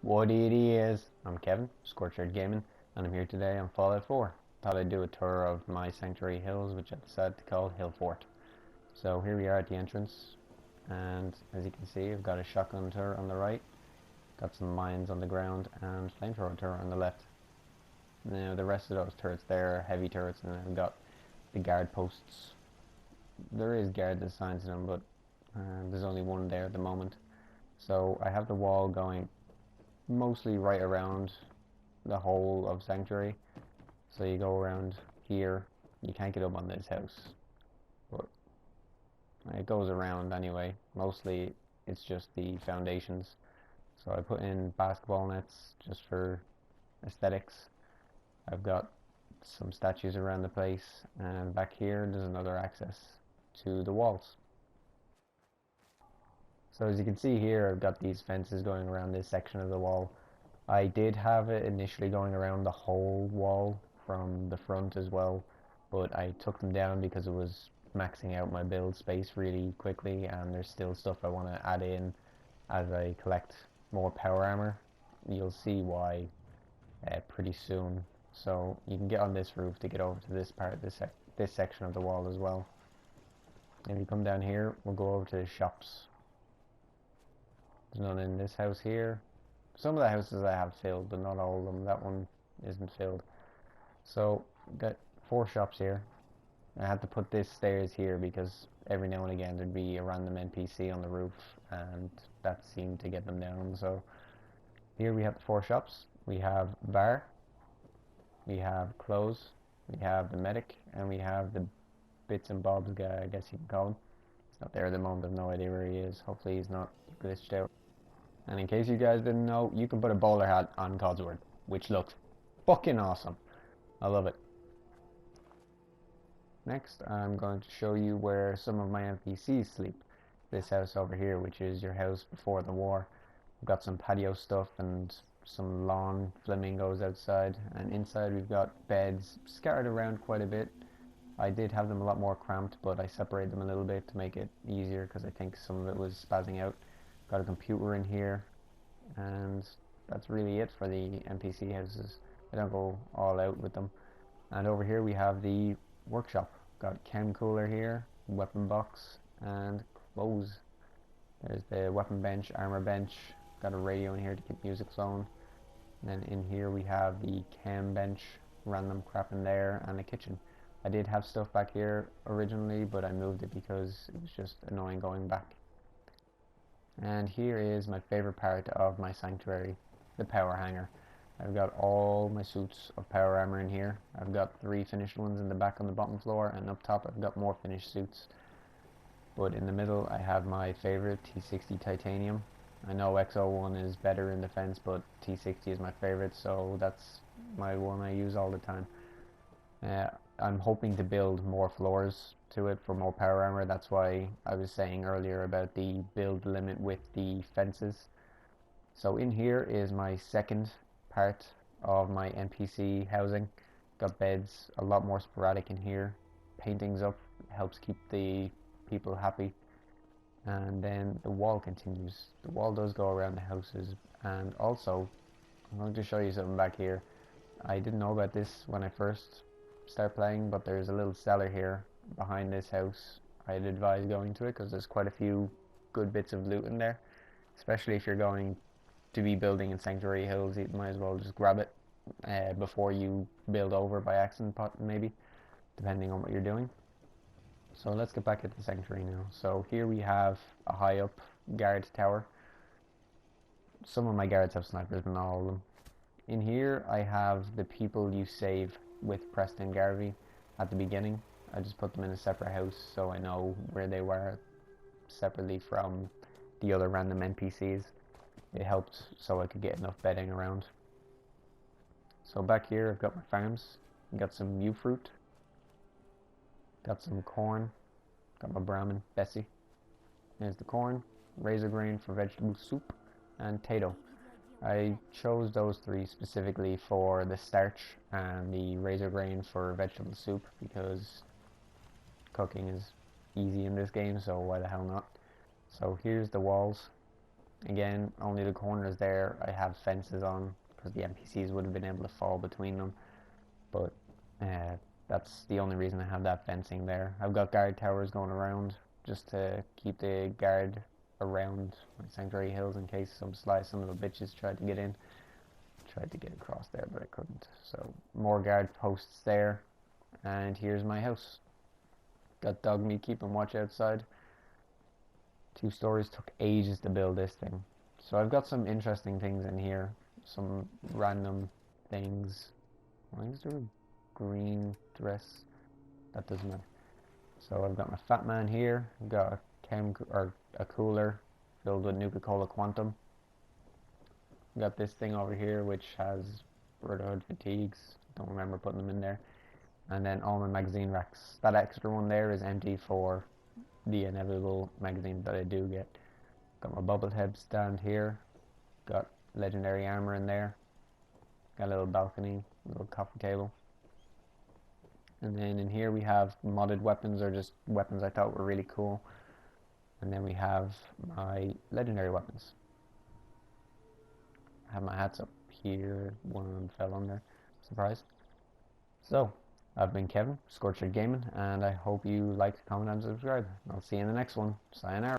What it is, I'm Kevin, Scorched Gaming, and I'm here today on Fallout 4. Thought I'd do a tour of my Sanctuary Hills, which I decided to call Hill Fort. So here we are at the entrance, and as you can see, I've got a shotgun turret on the right, got some mines on the ground, and flamethrower turret on the left. Now the rest of those turrets there are heavy turrets, and I've got the guard posts. There is guards assigned to them, but there's only one there at the moment. So I have the wall going mostly right around the whole of Sanctuary. So you go around here. You can't get up on this house, but it goes around anyway. Mostly it's just the foundations. So I put in basketball nets just for aesthetics. I've got some statues around the place, and back here there's another access to the walls. So as you can see here, I've got these fences going around this section of the wall. I did have it initially going around the whole wall from the front as well, but I took them down because it was maxing out my build space really quickly, and there's still stuff I want to add in as I collect more power armor. You'll see why pretty soon. So you can get on this roof to get over to this part, this section of the wall as well. If you come down here, we'll go over to the shops. There's none in this house here. Some of the houses I have filled, but not all of them. That one isn't filled. So, got 4 shops here. I had to put this stairs here because every now and again there'd be a random NPC on the roof, and that seemed to get them down. So, here we have the 4 shops. We have bar, we have clothes, we have the medic, and we have the bits and bobs guy, I guess you can call him. He's not there at the moment. I've no idea where he is. Hopefully he's not glitched out. And in case you guys didn't know, you can put a bowler hat on Codsword, which looks fucking awesome. I love it. Next, I'm going to show you where some of my NPCs sleep. This house over here, which is your house before the war. We've got some patio stuff and some lawn flamingos outside. And inside we've got beds scattered around quite a bit. I did have them a lot more cramped, but I separated them a little bit to make it easier because I think some of it was spazzing out. Got a computer in here, and that's really it for the NPC houses. I don't go all out with them. And over here we have the workshop. Got chem cooler here, weapon box, and clothes. There's the weapon bench, armor bench. Got a radio in here to keep music flowing. And then in here we have the chem bench, random crap in there, and a kitchen. I did have stuff back here originally, but I moved it because it was just annoying going back. And here is my favorite part of my sanctuary, the power hanger. I've got all my suits of power armor in here. I've got 3 finished ones in the back on the bottom floor, and up top I've got more finished suits. But in the middle I have my favorite T60 titanium. I know XO1 is better in defense, but T60 is my favorite, so that's my one I use all the time. I'm hoping to build more floors to it for more power armor. That's why I was saying earlier about the build limit with the fences. So in here is my second part of my NPC housing. Got beds, a lot more sporadic in here. Paintings up helps keep the people happy. And then the wall continues. The wall does go around the houses, and also I'm going to show you something back here. I didn't know about this when I first start playing, but there's a little cellar here behind this house. I'd advise going to it because there's quite a few good bits of loot in there, especially if you're going to be building in Sanctuary Hills. You might as well just grab it before you build over by accident, maybe, depending on what you're doing. So let's get back at the Sanctuary now. So here we have a high up guard tower. Some of my guards have snipers, but not all of them. In here I have the people you save with Preston Garvey at the beginning. I just put them in a separate house so I know where they were separately from the other random NPCs. It helped so I could get enough bedding around. So back here I've got my farms. Got some yew fruit. Got some corn. Got my Brahmin, Bessie. There's the corn, razor grain for vegetable soup, and Tato. I chose those 3 specifically for the starch and the razor grain for vegetable soup because cooking is easy in this game, so why the hell not. So here's the walls. Again, only the corners there I have fences on because the NPCs would have been able to fall between them. But uh, that's the only reason I have that fencing there. I've got guard towers going around just to keep the guard around my sanctuary hills in case some sly son of a bitches tried to get in. Tried to get across there, but I couldn't. So more guard posts there, and here's my house. Got dog meat keeping watch outside. 2 stories, took ages to build this thing. So I've got some interesting things in here, some random things. Why is there a green dress? That doesn't matter. So I've got my fat man here. I've got a cooler filled with Nuka-Cola Quantum. Got this thing over here which has Brotherhood fatigues. Don't remember putting them in there. And then all my magazine racks. That extra one there is empty for the inevitable magazine that I do get. Got my bobblehead stand here. Got legendary armor in there. Got a little balcony, a little coffee table. And then in here we have modded weapons, or just weapons I thought were really cool. And then we have my legendary weapons. I have my hats up here. One of them fell on there. Surprise. So, I've been Kevin, Scorched Gaming, and I hope you like, comment, and subscribe. I'll see you in the next one. Sayonara.